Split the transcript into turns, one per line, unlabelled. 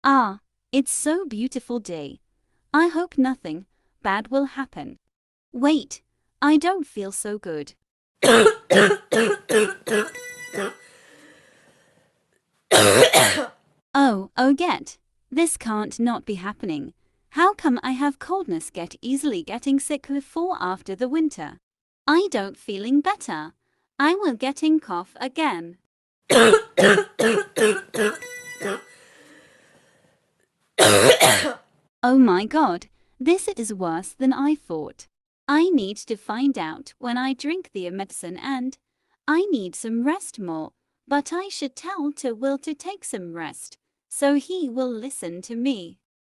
Ah, it's so beautiful day. I hope nothing bad will happen. Wait, I don't feel so good. Oh, get. This can't not be happening. How come I have coldness get easily getting sick before after the winter? I don't feeling better. I will getting cough again. Oh my god, this is worse than I thought. I need to find out when I drink the medicine and I need some rest more, but I should tell to Will to take some rest, so he will listen to me.